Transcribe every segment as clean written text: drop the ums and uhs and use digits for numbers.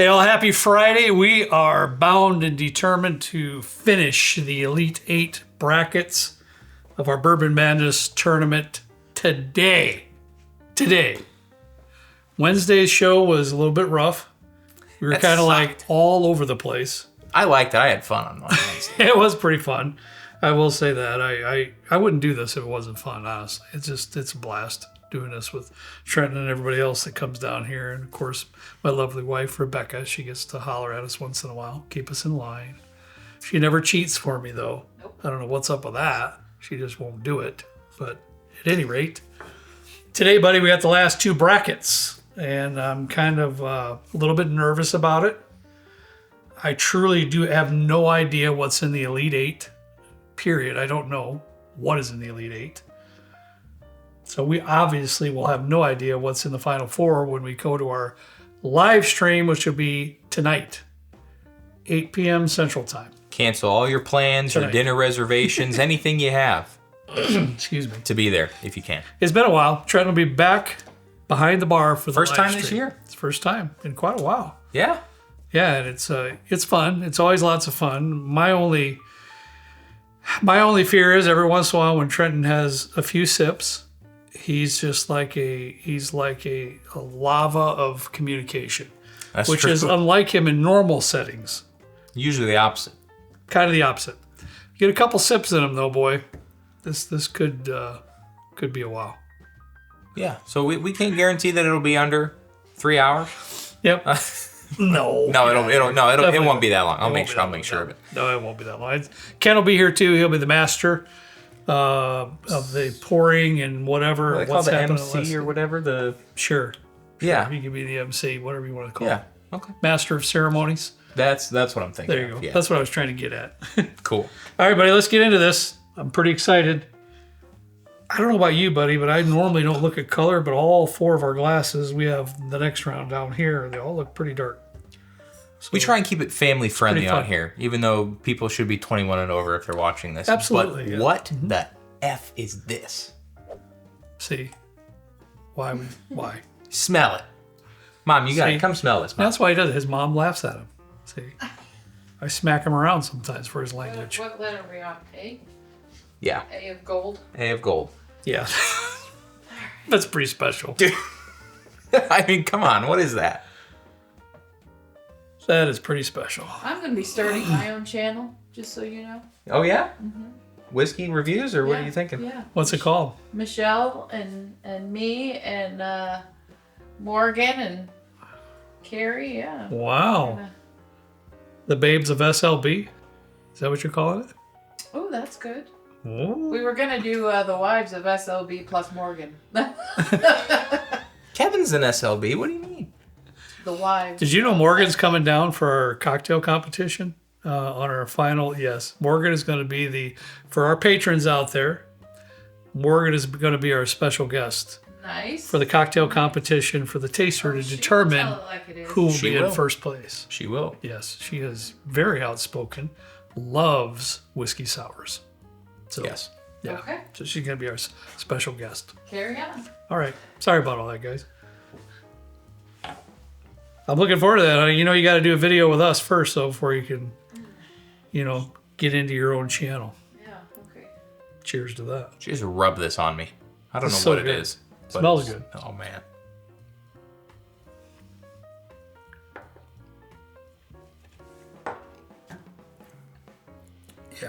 Hey, all happy Friday. We are bound and determined to finish the Elite 8 brackets of our Bourbon Madness tournament today. Wednesday's show was a little bit rough. We were kind of like all over the place. I liked it. I had fun on Wednesday. It was pretty fun. I will say that. I wouldn't do this if it wasn't fun, honestly. It's a blast doing this with Trenton and everybody else that comes down here. And, of course, my lovely wife, Rebecca, she gets to holler at us once in a while, keep us in line. She never cheats for me, though. Nope. I don't know what's up with that. She just won't do it. But at any rate, today, buddy, we got the last two brackets. And I'm kind of a little bit nervous about it. I truly do have no idea what's in the Elite 8, period. I don't know what is in the Elite 8. So we obviously will have no idea what's in the Final Four when we go to our live stream, which will be tonight, 8 p.m. Central Time. Cancel all your plans, your dinner reservations, anything you have. Excuse me. To be there if you can. It's been a while. Trent will be back behind the bar for the first time stream. This year. It's the first time in quite a while. Yeah. Yeah, and it's fun. It's always lots of fun. My only fear is every once in a while when Trenton has a few sips, he's just like a lava of communication. That's which true. Is unlike him in normal settings. Usually the opposite. Kind of the opposite. Get a couple sips in him though, boy. This could be a while. Yeah. So we can't guarantee that it'll be under 3 hours. Yep. No, it won't be that long. I'll make sure of it. No, it won't be that long. Ken will be here too. He'll be the master of the pouring and whatever. What what's the happening MC or whatever. Sure. Yeah. He could be the MC, whatever you want to call it. Yeah. Okay. Master of ceremonies. That's what I'm thinking. There you go. Yeah. That's what I was trying to get at. Cool. All right, buddy. Let's get into this. I'm pretty excited. I don't know about you, buddy, but I normally don't look at color, but all four of our glasses we have the next round down here, they all look pretty dark. So we try and keep it family friendly on here, even though people should be 21 and over if they're watching this. Absolutely. But yeah. what the F is this? See? Why? Smell it. Mom, you gotta come smell this. Mom. That's why he does it. His mom laughs at him. See? I smack him around sometimes for his language. What letter are we on? A? Yeah. A of gold? A of gold. Yeah. That's pretty special. Dude. I mean, come on. What is that? That is pretty special. I'm going to be starting my own channel, just so you know. Oh, yeah? Mm-hmm. Whiskey reviews, or what are you thinking? Yeah. What's it called? Michelle and me and Morgan and Carrie, yeah. Wow. The Babes of SLB? Is that what you're calling it? Oh, that's good. Ooh. We were going to do the Wives of SLB plus Morgan. Kevin's an SLB. What do you mean? The Wives. Did you know Morgan's coming down for our cocktail competition on our final? Yes. Morgan is going to be for our patrons out there, Morgan is going to be our special guest. Nice. For the cocktail competition for the taster to determine who will be in first place. She will. Yes. She is very outspoken, loves whiskey sours. So, yes. Yeah. Okay. So she's going to be our special guest. Carry on. All right. Sorry about all that, guys. I'm looking forward to that. You know, you got to do a video with us first, though, before you can, get into your own channel. Yeah, okay. Cheers to that. Just rub this on me. I don't know what it is. Smells good. Oh, man. Yeah.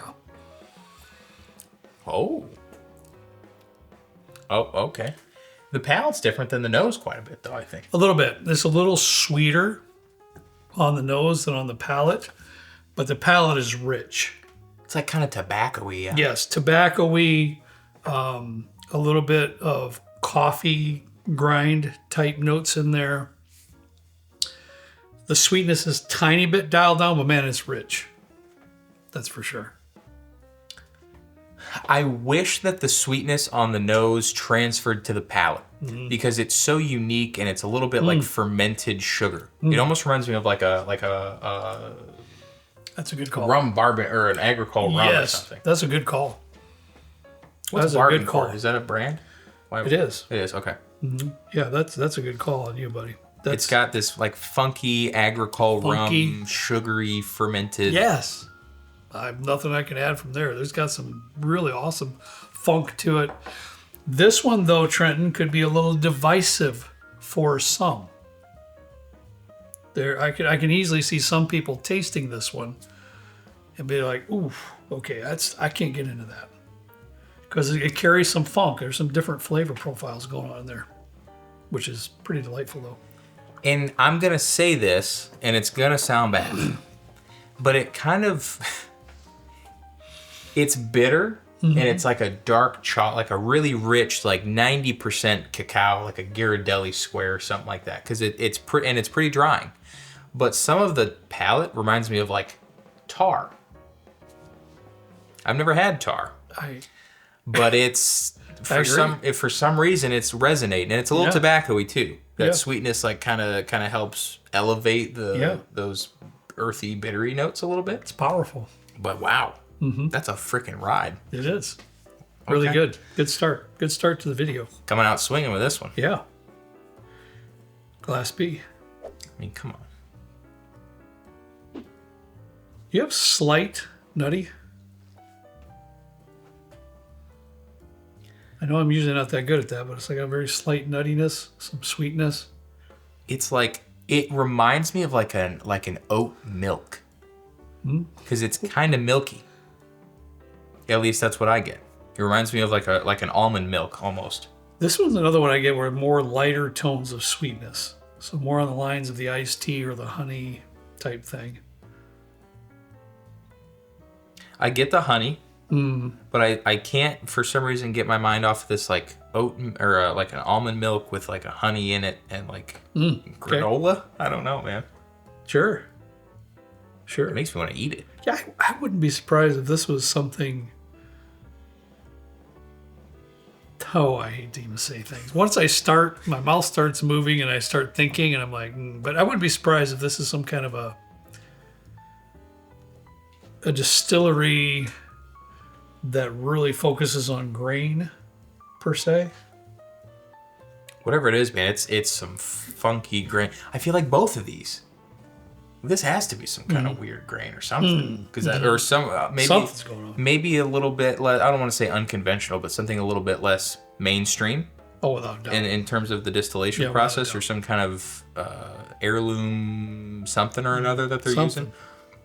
Oh, okay. The palate's different than the nose quite a bit, though, I think. A little bit. It's a little sweeter on the nose than on the palate, but the palate is rich. It's like kind of tobacco-y. Yeah. Yes, tobacco-y, a little bit of coffee grind type notes in there. The sweetness is tiny bit dialed down, but man, it's rich. That's for sure. I wish that the sweetness on the nose transferred to the palate because it's so unique and it's a little bit like fermented sugar. It almost reminds me of like a that's a good call. Rum bourbon or an agricole rum or something. That's a good call. What's Bourbon good call? Is that a brand? It is. It is. Okay. Mm-hmm. Yeah, that's a good call on you, buddy. It's got this like funky agricole rum, sugary, fermented. Yes. I have nothing I can add from there. There's got some really awesome funk to it. This one, though, Trenton, could be a little divisive for some. I can easily see some people tasting this one and be like, "Ooh, okay, I can't get into that," because it carries some funk. There's some different flavor profiles going on in there, which is pretty delightful, though. And I'm gonna say this, and it's gonna sound bad, but it kind of, it's bitter. And it's like a dark chocolate, like a really rich, like 90% cacao, like a Ghirardelli square, something like that. Because it's pretty drying. But some of the palate reminds me of like tar. I've never had tar, but it's for some reason it's resonating, and it's a little tobacco-y too. That sweetness like kind of helps elevate those earthy, bittery notes a little bit. It's powerful. But wow. That's a freaking ride. It is. Really good. Good start. Good start to the video. Coming out swinging with this one. Yeah. Class B. I mean, come on. You have slight nutty. I know I'm usually not that good at that, but it's like a very slight nuttiness, some sweetness. It's like, it reminds me of like an oat milk. Because it's kind of milky. At least that's what I get. It reminds me of like an almond milk almost. This one's another one I get where more lighter tones of sweetness. So more on the lines of the iced tea or the honey type thing. I get the honey, but I can't for some reason get my mind off this like oat or like an almond milk with like a honey in it and like granola. Okay. I don't know, man. Sure. It makes me want to eat it. Yeah, I wouldn't be surprised if this was something. Oh, I hate to even say things. Once I start, my mouth starts moving and I start thinking, and I'm like, but I wouldn't be surprised if this is some kind of a distillery that really focuses on grain, per se. Whatever it is, man, it's some funky grain. I feel like both of these. This has to be some kind of weird grain or something, because or some maybe something's going on. Maybe a little bit less. I don't want to say unconventional, but something a little bit less mainstream. Oh, without doubt. In terms of the distillation process, or some kind of heirloom something or another that they're using.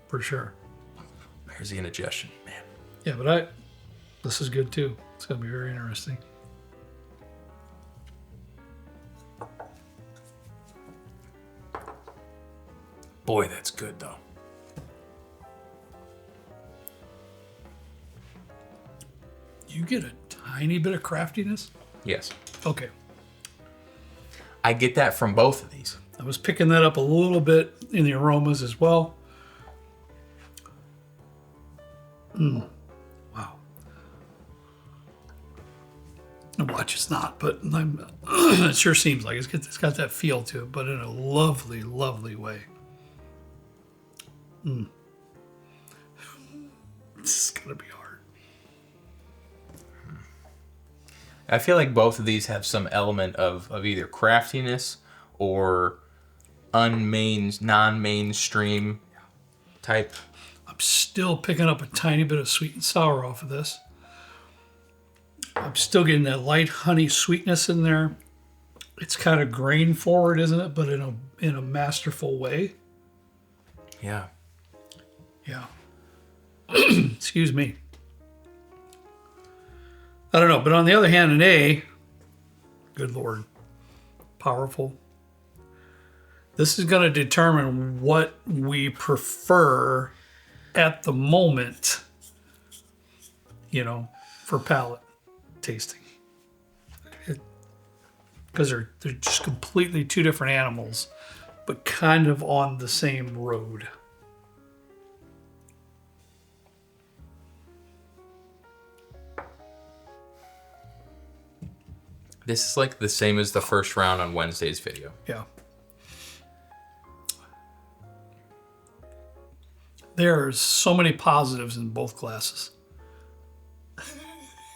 For sure. There's the indigestion, man. Yeah, but this is good too. It's gonna be very interesting. Boy, that's good, though. You get a tiny bit of craftiness? Yes. Okay. I get that from both of these. I was picking that up a little bit in the aromas as well. Wow. Watch, it's not, but it sure seems like it's got that feel to it, but in a lovely, lovely way. This is gonna be hard. I feel like both of these have some element of either craftiness or non-mainstream type. I'm still picking up a tiny bit of sweet and sour off of this. I'm still getting that light honey sweetness in there. It's kind of grain forward, isn't it? But in a masterful way. Yeah. Yeah. Excuse me. I don't know, but on the other hand, an A, good Lord, powerful. This is going to determine what we prefer at the moment, for palate tasting. Because they're just completely two different animals, but kind of on the same road. This is like the same as the first round on Wednesday's video. Yeah. There's so many positives in both classes.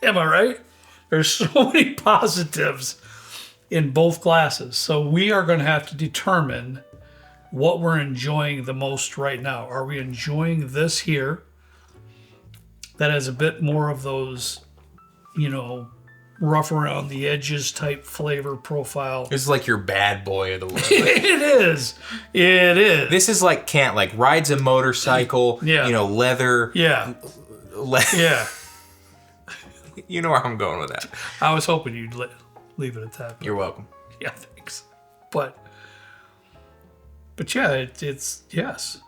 Am I right? There's so many positives in both glasses. So we are going to have to determine what we're enjoying the most right now. Are we enjoying this here that has a bit more of those, rough around the edges type flavor profile? This is like your bad boy of the world. It is. It is. This is like rides a motorcycle, Yeah. Leather. Yeah. Yeah. You know where I'm going with that. I was hoping you'd leave it at that. You're welcome. Yeah, thanks. But yeah, it's yes.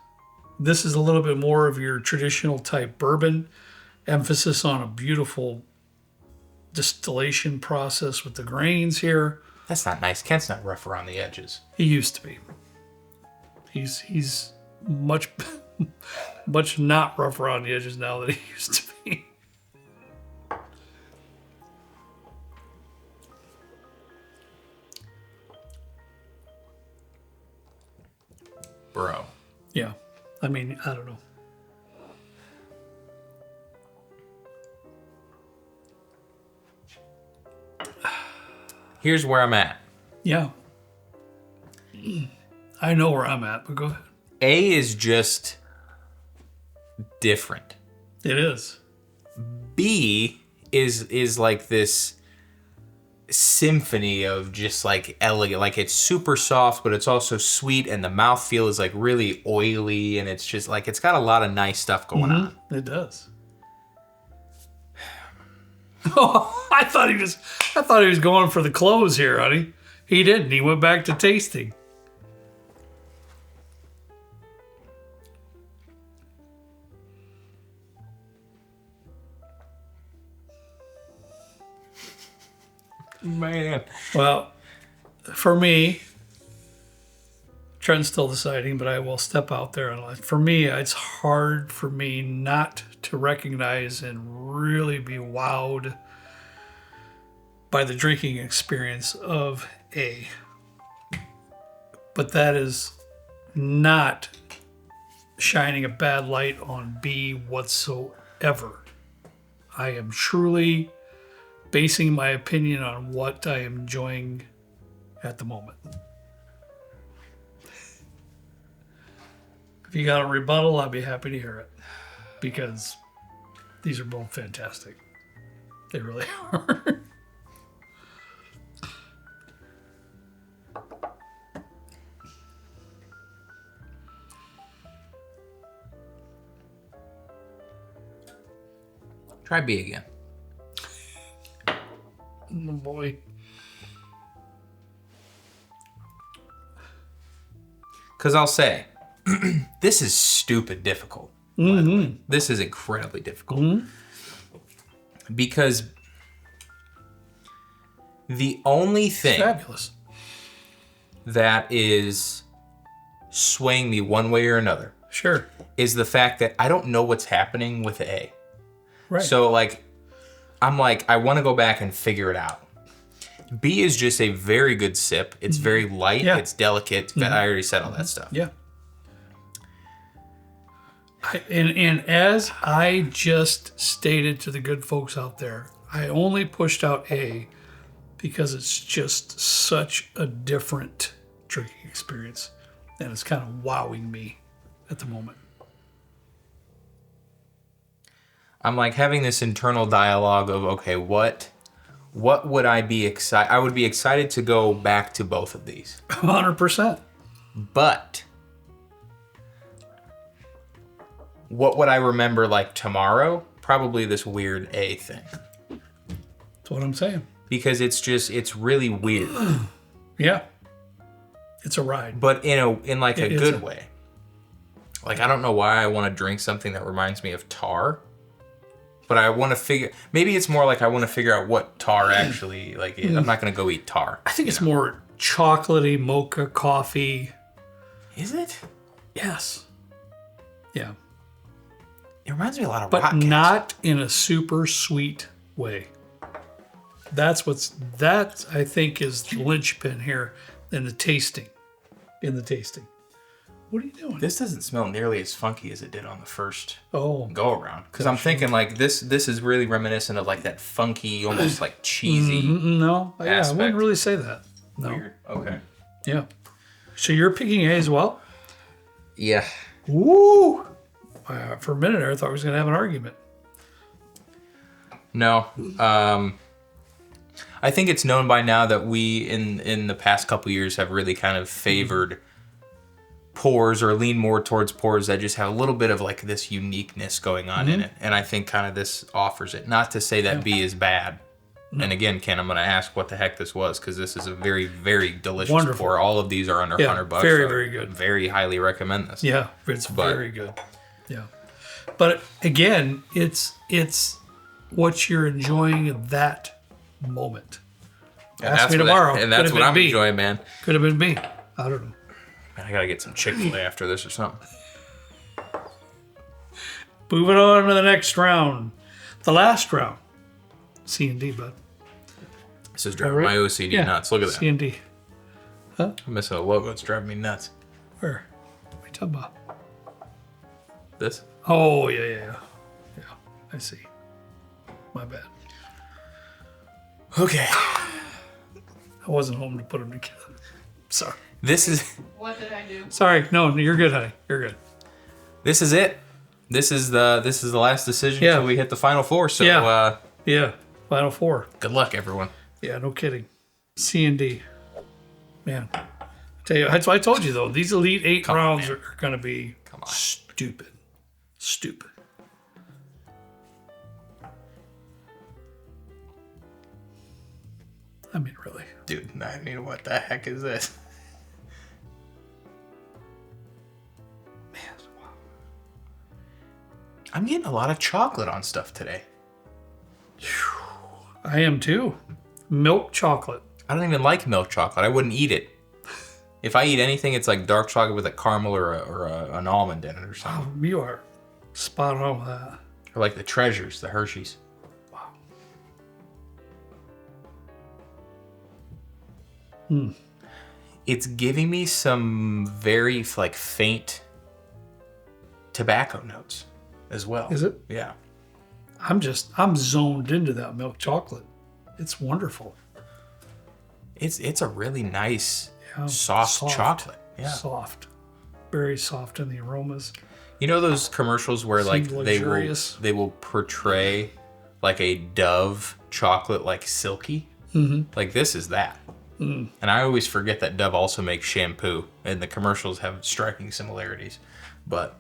This is a little bit more of your traditional type bourbon, emphasis on a beautiful distillation process with the grains here. That's not nice. Kent's not rough around the edges. He used to be. He's much much not rough around the edges now that he used to be. Bro. Yeah. I mean, I don't know. Here's where I'm at. Yeah. I know where I'm at, but go ahead. A is just different. It is. B is like this symphony of just like elegant. Like it's super soft, but it's also sweet, and the mouthfeel is like really oily, and it's just like it's got a lot of nice stuff going on. It does. Oh, I thought he was going for the close here, honey. He didn't. He went back to tasting. Man. Well, for me, Trent's still deciding, but I will step out there. And for me, it's hard for me not to recognize and really be wowed by the drinking experience of A. But that is not shining a bad light on B whatsoever. I am truly basing my opinion on what I am enjoying at the moment. If you got a rebuttal, I'd be happy to hear it, because these are both fantastic. They really are. Try B again. Oh boy. Because I'll say, this is stupid difficult. By the way. This is incredibly difficult. Because the only thing Fabulous. that is swaying me one way or another Sure. is the fact that I don't know what's happening with A. Right. So I'm like, I want to go back and figure it out. B is just a very good sip. It's very light. Yeah. It's delicate. I already said all that stuff. Yeah. And as I just stated to the good folks out there, I only pushed out A because it's just such a different drinking experience, and it's kind of wowing me at the moment. I'm like having this internal dialogue of, okay, what would I be excited? I would be excited to go back to both of these. 100%. But what would I remember like tomorrow? Probably this weird A thing. That's what I'm saying. Because it's really weird. Yeah. It's a ride. But in like a It is good a- way. Like I don't know why I want to drink something that reminds me of tar. But I want to maybe it's more like I want to figure out what tar actually like is. I'm not going to go eat tar. I think it's more chocolatey, mocha, coffee. Is it? Yes. Yeah. It reminds me a lot of But rock candy. not in a super sweet way. That I think is the linchpin here in the tasting. What are you doing? This doesn't smell nearly as funky as it did on the first Oh, go around. Because I'm thinking like this is really reminiscent of like that funky, almost like cheesy. no. Yeah, I aspect. wouldn't really say that. No. Weird. Okay. Yeah. So you're picking A as well? Yeah. Woo! For a minute there, I thought we was going to have an argument. No. I think it's known by now that we, in the past couple years, have really kind of favored pours or lean more towards pours that just have a little bit of like this uniqueness going on in it. And I think kind of this offers it. Not to say that B is bad. No. And again, Ken, I'm going to ask what the heck this was because this is a very, very delicious Wonderful. pour. All of these are under $100. Very, so very good. Very highly recommend this. Yeah, it's very good. Yeah. But again, it's what you're enjoying in that moment. Ask me tomorrow. And that's what I'm enjoying, man. Could have been B. I don't know. Man, I got to get some Chick-fil-A after this or something. Moving on to the next round. The last round. C and D, bud. This is driving my OCD nuts. Look at that. C and D. I'm missing a logo. It's driving me nuts. Where? What are you talking about? This? Oh, yeah. I see. My bad. Okay. I wasn't home to put them together. Sorry. This is... What did I do? Sorry. No, you're good, honey. You're good. This is it. This is the last decision until we hit the final four. So, yeah. Final four. Good luck, everyone. Yeah, no kidding. C and D. Man. I tell you, that's why I told you, though. These Elite 8 rounds are going to be stupid. Stupid. I mean, really. Dude, I mean, what the heck is this? Man, wow. I'm getting a lot of chocolate on stuff today. I am too. Milk chocolate. I don't even like milk chocolate. I wouldn't eat it. If I eat anything, it's like dark chocolate with a caramel or an almond in it or something. Oh, you are spot on with that. Or like the Treasures, the Hershey's. Wow. It's giving me some very like faint tobacco notes as well. Is it? Yeah. I'm zoned into that milk chocolate. It's wonderful. It's a really nice, soft chocolate. Yeah. Soft. Very soft in the aromas. You know those commercials where like luxurious. they will portray like a Dove chocolate like silky? Mm-hmm. Like this is that. Mm. And I always forget that Dove also makes shampoo, and the commercials have striking similarities. But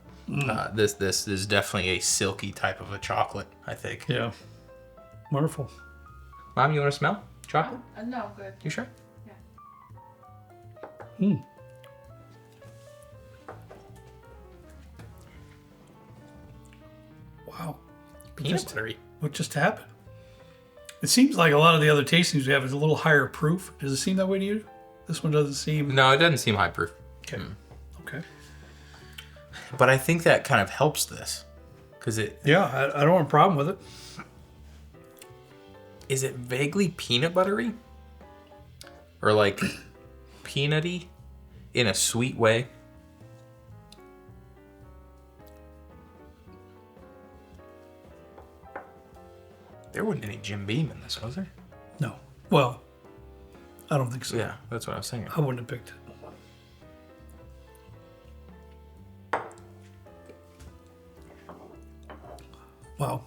this is definitely a silky type of a chocolate, I think. Yeah. Wonderful. Mom, you want to smell chocolate? No, good. You sure? Yeah. Wow. Peanut buttery. What just happened? It seems like a lot of the other tastings we have is a little higher proof. Does it seem that way to you? This one doesn't seem... No, it doesn't seem high proof. Okay. Okay. But I think that kind of helps this. Because it... Yeah, I don't have a problem with it. Is it vaguely peanut buttery? Or like peanutty in a sweet way? There wasn't any Jim Beam in this, was there? No. Well, I don't think so. Yeah, that's what I was thinking. I wouldn't have picked it. Wow.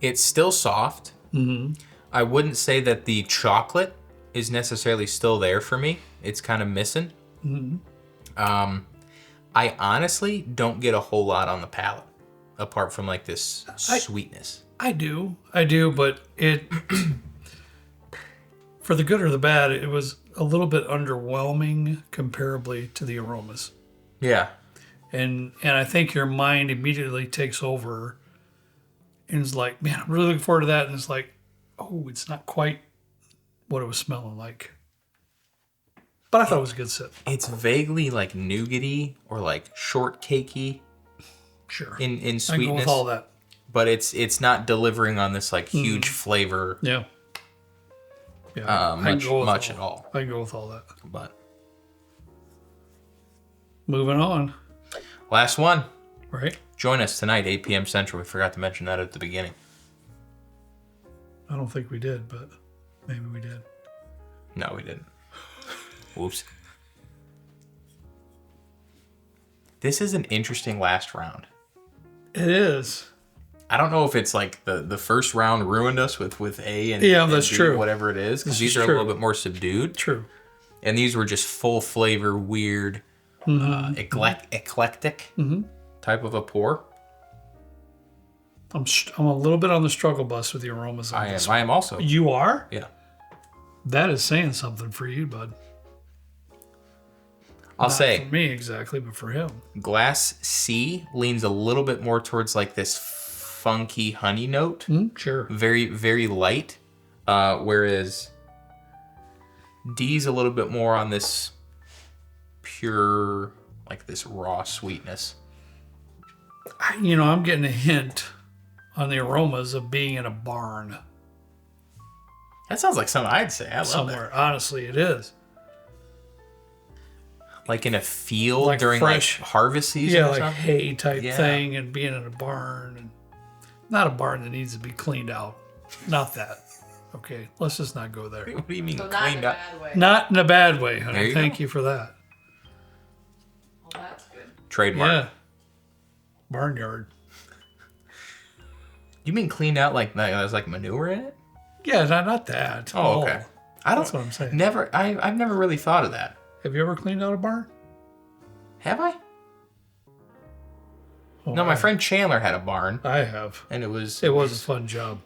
It's still soft. Mm-hmm. I wouldn't say that the chocolate is necessarily still there for me. It's kind of missing. Mm-hmm. I honestly don't get a whole lot on the palate, apart from like this sweetness. I do, but it, for the good or the bad, it was a little bit underwhelming comparably to the aromas. Yeah. And I think your mind immediately takes over and is like, man, I'm really looking forward to that. And it's like, oh, it's not quite what it was smelling like. But I thought it was a good sip. It's vaguely like nougaty or like shortcakey. Sure. In sweetness. I can go with all that. But it's not delivering on this like huge flavor. Yeah. Yeah. Much at all. I can go with all that. But moving on. Last one. Right. Join us tonight, 8 p.m. Central. We forgot to mention that at the beginning. I don't think we did, but Maybe we did. No, we didn't. Whoops. This is an interesting last round. It is. I don't know if it's like the first round ruined us with A and Yeah, that's B, true. whatever it is, because these are a true. little bit more subdued. True. And these were just full flavor, weird, eclectic type of a pour. I'm a little bit on the struggle bus with the aromas. On this. I am also. You are? Yeah. That is saying something for you, bud. I'll Not say for me exactly, but for him. Glass C leans a little bit more towards like this funky honey note. Sure. Very, very light. Whereas D's a little bit more on this pure, like this raw sweetness. I'm getting a hint on the aromas of being in a barn That sounds like something I'd say. I love somewhere. Honestly, it is. Like in a field Like during fresh- like harvest season Yeah, or like something? hay type Yeah. thing and being in a barn. And not a barn that needs to be cleaned out. Not that. Okay, let's just not go there. What do you mean So not in a cleaned up? bad way. Not in a bad way, There honey. you Thank go. you for that. Well, that's good. Trademark. Yeah. Barnyard. You mean cleaned out like there's like manure in it? Yeah, not that. Oh, okay. I don't. That's what I'm saying. I've never really thought of that. Have you ever cleaned out a barn? Have I? Oh, No, my friend Chandler had a barn, I have. and it was It was a fun job.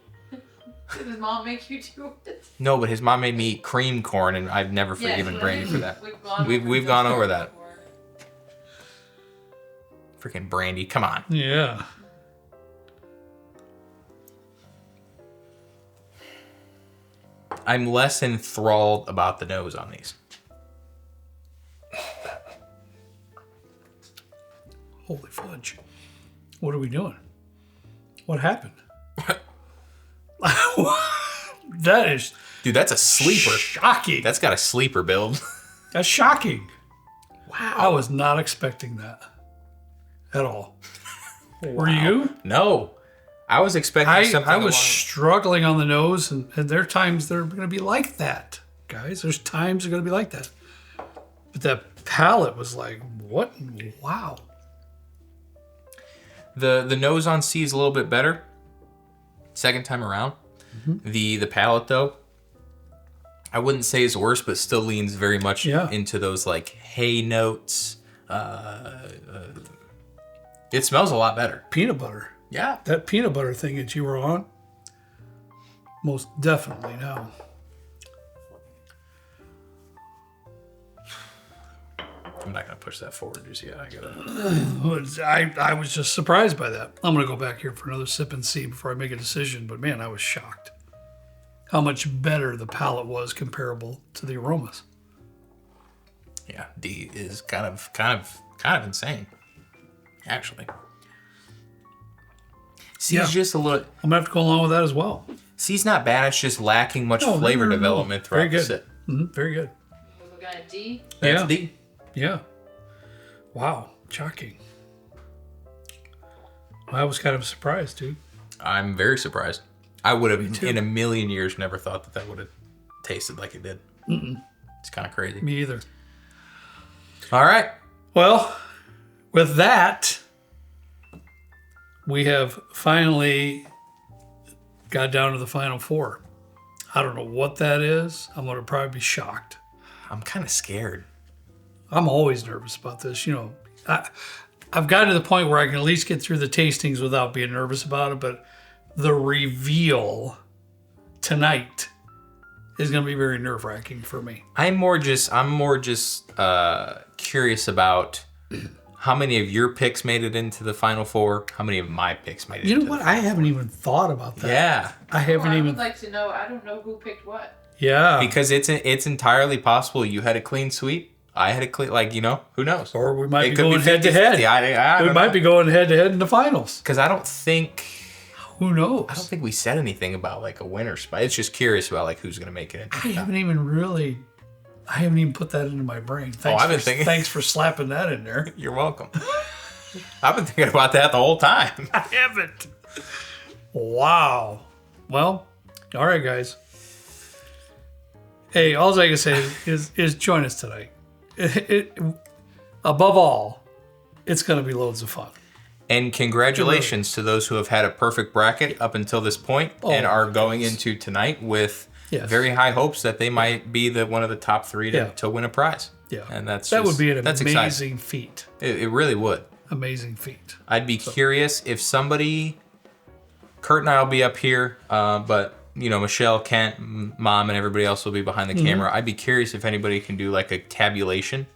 Did his mom make you do it? no, but his mom made me eat cream corn, and I've never forgiven Yes, Brandy for that. We've We've gone over this that. before. Freaking Brandy, come on. Yeah. I'm less enthralled about the nose on these. Holy fudge. What are we doing? What happened? That is Dude, that's a sleeper. shocking. That's got a sleeper build. That's shocking. Wow. I was not expecting that at all. Were you? No, I was expecting something. I was along- struggling on the nose, and there are times they're going to be like that, guys. There's times they're going to be like that. But that palate was like, what? Wow. The nose on C is a little bit better. Second time around. The palate though, I wouldn't say is worse, but still leans very much into those like hay notes. It smells a lot better. Peanut butter. Yeah. That peanut butter thing that you were on, most definitely now. I'm not gonna push that forward just yet. I was just surprised by that. I'm going to go back here for another sip and see before I make a decision. But man, I was shocked how much better the palate was comparable to the aromas. Yeah, D is kind of insane, actually. C's just a little. I'm going to have to go along with that as well. C's not bad. It's just lacking much flavor No. development Very throughout the good. sip. Very good. We got a D. That's Yeah. D. Yeah. Wow. Shocking. I was kind of surprised, dude. I'm very surprised. I would have, in a million years, never thought that would have tasted like it did. It's kind of crazy. Me either. All right. Well, with that, we have finally got down to the final four. I don't know what that is. I'm going to probably be shocked. I'm kind of scared. I'm always nervous about this. I've gotten to the point where I can at least get through the tastings without being nervous about it, but the reveal tonight is going to be very nerve-wracking for me. I'm more just curious about how many of your picks made it into the final four. How many of my picks made it? You know into what? the I haven't even thought about that. Yeah, I haven't I even. would like to know. I don't know who picked what. Yeah. because it's entirely possible you had a clean sweep. I had a clean, who knows? Or we might It be could going head to head. 50-50. We might be going head to head in the finals. because I don't think Who knows? I don't think we said anything about like a winner spot. It's just curious about like who's gonna make it. I haven't even put that into my brain. Thanks I've been thinking. Thanks for slapping that in there. You're welcome. I've been thinking about that the whole time. I haven't. Wow. Well, all right, guys. Hey, all I can say is join us tonight. Above all, it's going to be loads of fun. And congratulations to those who have had a perfect bracket up until this point and are going into tonight with very high hopes that they might be one of the top 3 to win a prize. Yeah, and that would be an amazing exciting. feat. It really would. Amazing feat. I'd be curious if somebody. Kurt and I will be up here, but Michelle, Kent, Mom, and everybody else will be behind the camera. I'd be curious if anybody can do like a tabulation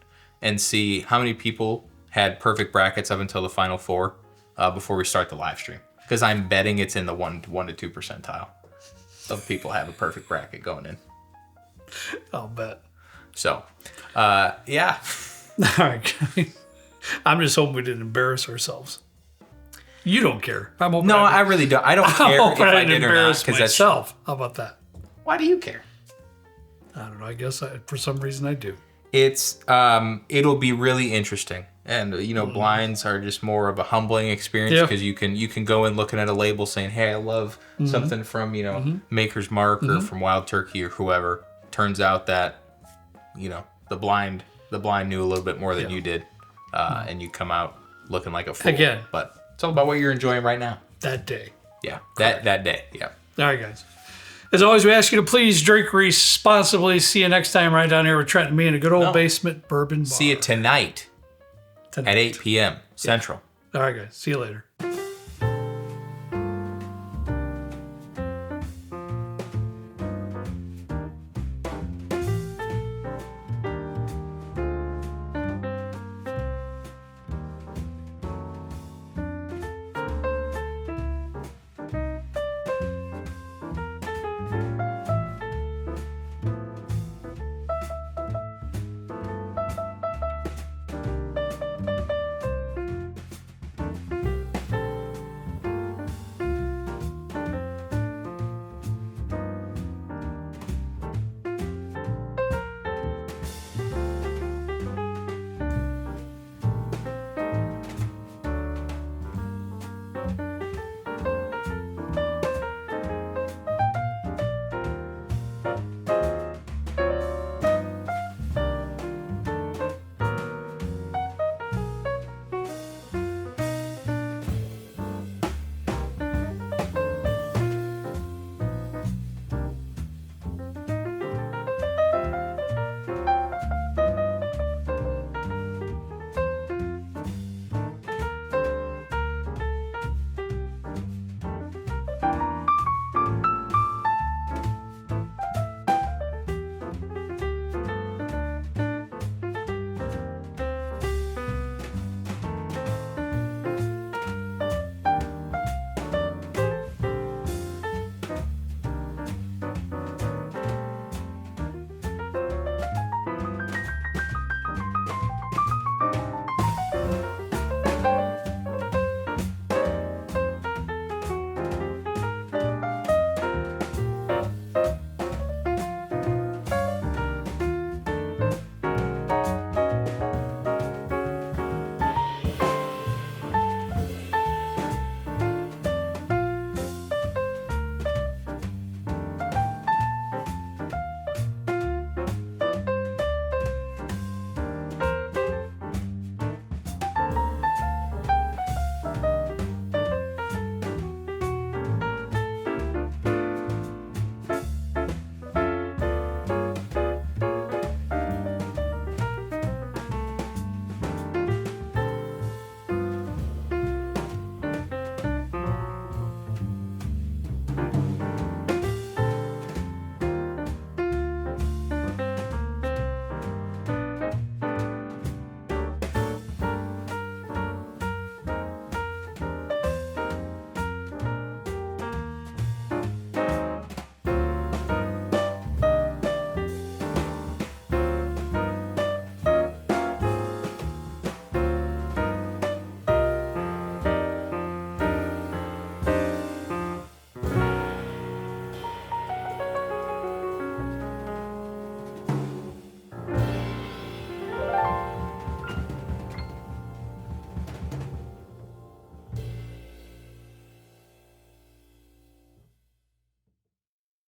and see how many people had perfect brackets up until the final 4 before we start the live stream. Because I'm betting it's in the 1 to 2 percentile of people have a perfect bracket going in. I'll bet. So, yeah. All right, guys. I'm just hoping we didn't embarrass ourselves. You don't care. I'm hoping. No, I really don't. I don't care if I did or not. Because myself. How about that? Why do you care? I don't know. I guess for some reason I do. It's it'll be really interesting, and blinds are just more of a humbling experience because you can go in looking at a label saying, "Hey, I love something from Maker's Mark or from Wild Turkey or whoever." Turns out that the blind knew a little bit more than you did, and you come out looking like a fool. Again, but it's all about what you're enjoying right now. That day. Yeah, that day. Yeah. All right, guys. As always, we ask you to please drink responsibly. See you next time right down here with Trent and me in a good old basement bourbon bar. See you tonight at 8 p.m. Central. All right, guys. See you later.